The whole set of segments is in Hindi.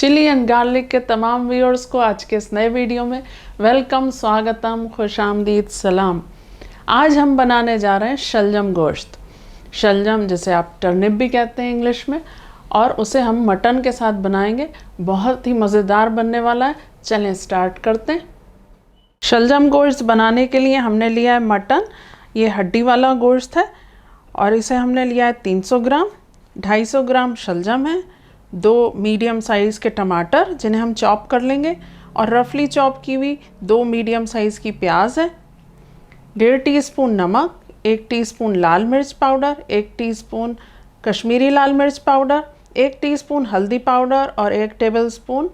चिली एंड गार्लिक के तमाम व्यूअर्स को आज के इस नए वीडियो में वेलकम, स्वागतम, खुशामदीद, सलाम। आज हम बनाने जा रहे हैं शलजम गोश्त। शलजम जिसे आप टर्निप भी कहते हैं इंग्लिश में, और उसे हम मटन के साथ बनाएंगे। बहुत ही मज़ेदार बनने वाला है। चलें स्टार्ट करते हैं। शलजम गोश्त बनाने के लिए हमने लिया है मटन। ये हड्डी वाला गोश्त है और इसे हमने लिया है 300 ग्राम। 250 ग्राम शलजम है, 2 मीडियम साइज़ के टमाटर जिन्हें हम चॉप कर लेंगे, और रफली चॉप की हुई 2 मीडियम साइज़ की प्याज है, 1.5 टीस्पून नमक, 1 टीस्पून लाल मिर्च पाउडर, 1 टीस्पून कश्मीरी लाल मिर्च पाउडर, 1 टीस्पून हल्दी पाउडर और 1 टेबलस्पून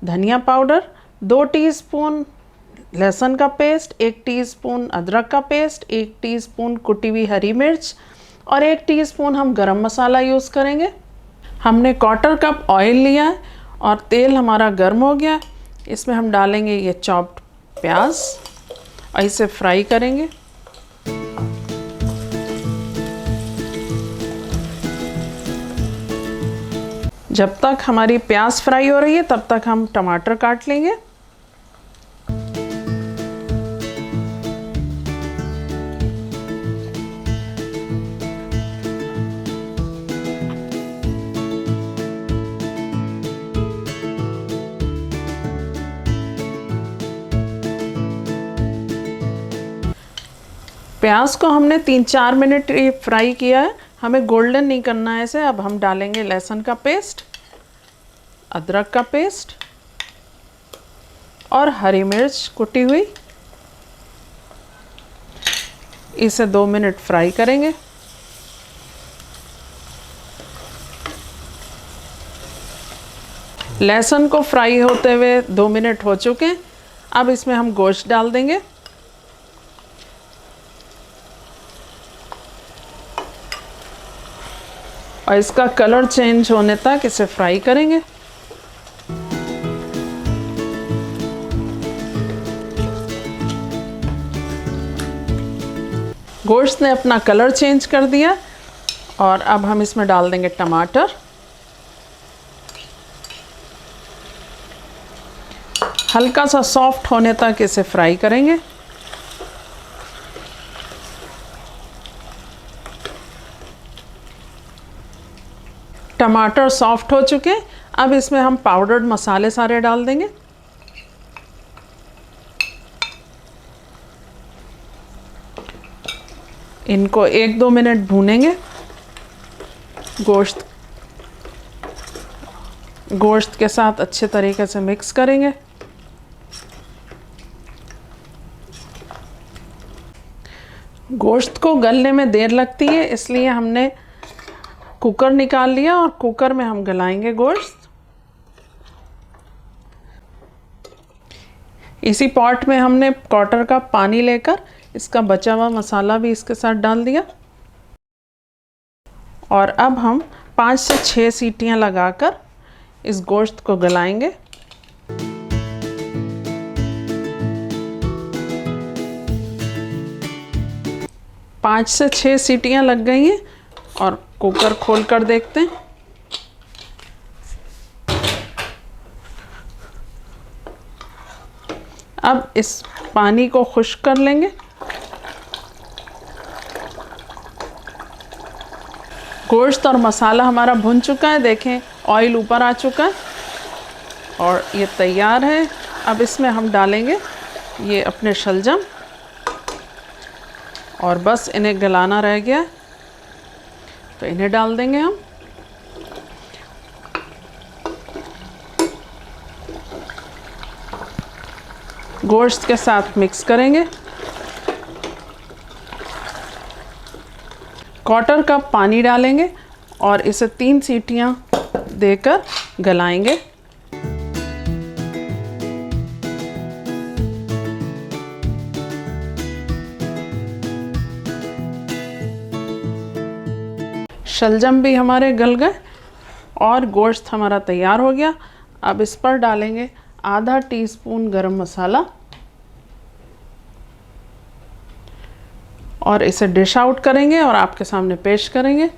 धनिया पाउडर, 2 टीस्पून लहसुन का पेस्ट, 1 टीस्पून अदरक का पेस्ट, 1 टीस्पून कुटी हुई हरी मिर्च और 1 टीस्पून हम गरम मसाला यूज़ करेंगे। हमने 1/4 कप ऑयल लिया है और तेल हमारा गर्म हो गया। इसमें हम डालेंगे ये चॉप्ड प्याज और इसे फ्राई करेंगे। जब तक हमारी प्याज फ्राई हो रही है तब तक हम टमाटर काट लेंगे। प्याज को हमने 3-4 मिनट फ्राई किया है, हमें गोल्डन नहीं करना है इसे। अब हम डालेंगे लहसुन का पेस्ट, अदरक का पेस्ट और हरी मिर्च कुटी हुई। इसे 2 मिनट फ्राई करेंगे। लहसुन को फ्राई होते हुए 2 मिनट हो चुके हैं। अब इसमें हम गोश्त डाल देंगे। और इसका कलर चेंज होने तक इसे फ्राई करेंगे। गोश्त ने अपना कलर चेंज कर दिया और अब हम इसमें डाल देंगे टमाटर। हल्का सा सॉफ्ट होने तक इसे फ्राई करेंगे। टमाटर सॉफ्ट हो चुके हैं। अब इसमें हम पाउडर्ड मसाले सारे डाल देंगे। इनको 1-2 मिनट भूनेंगे। गोश्त के साथ अच्छे तरीके से मिक्स करेंगे। गोश्त को गलने में देर लगती है, इसलिए हमने कुकर निकाल लिया और कुकर में हम गलाएंगे गोश्त। इसी पॉट में हमने 1/4 कप पानी लेकर इसका बचा हुआ मसाला भी इसके साथ डाल दिया और अब हम 5 से 6 सीटियां लगाकर इस गोश्त को गलाएंगे। पाँच से 6 सीटियां लग गई हैं और कुकर खोल कर देखते हैं। अब इस पानी को खुश्क कर लेंगे। गोश्त और मसाला हमारा भुन चुका है, देखें ऑयल ऊपर आ चुका है और ये तैयार है। अब इसमें हम डालेंगे ये अपने शलजम और बस इन्हें गलाना रह गया, तो इन्हें डाल देंगे हम। गोश्त के साथ मिक्स करेंगे। 1/4 कप पानी डालेंगे और इसे 3 सीटियां देकर गलाएंगे। शलजम भी हमारे गल गए और गोश्त हमारा तैयार हो गया। अब इस पर डालेंगे आधा टीस्पून गरम मसाला और इसे डिश आउट करेंगे और आपके सामने पेश करेंगे।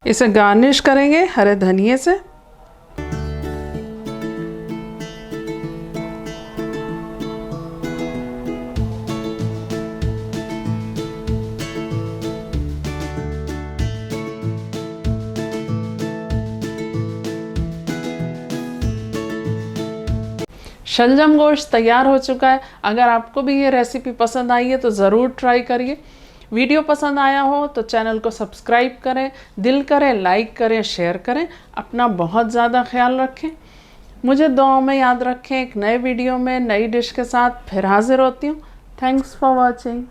इसे गार्निश करेंगे हरे धनिए से। शलजम गोश्त तैयार हो चुका है। अगर आपको भी ये रेसिपी पसंद आई है तो ज़रूर ट्राई करिए। वीडियो पसंद आया हो तो चैनल को सब्सक्राइब करें, दिल करें, लाइक करें, शेयर करें। अपना बहुत ज़्यादा ख्याल रखें। मुझे दुआओं में याद रखें। एक नए वीडियो में नई डिश के साथ फिर हाजिर होती हूँ। Thanks for watching.